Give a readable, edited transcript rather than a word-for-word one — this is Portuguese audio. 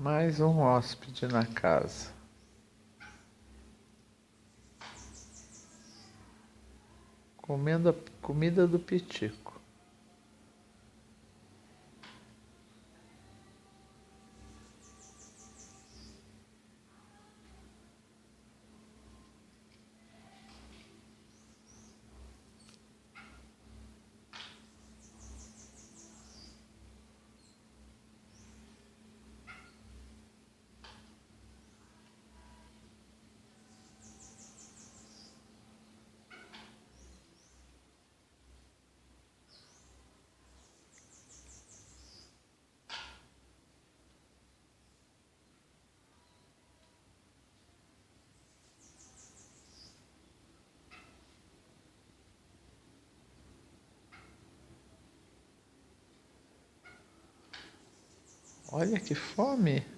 Mais um hóspede na casa. Comendo a comida do Pitico. Olha que fome!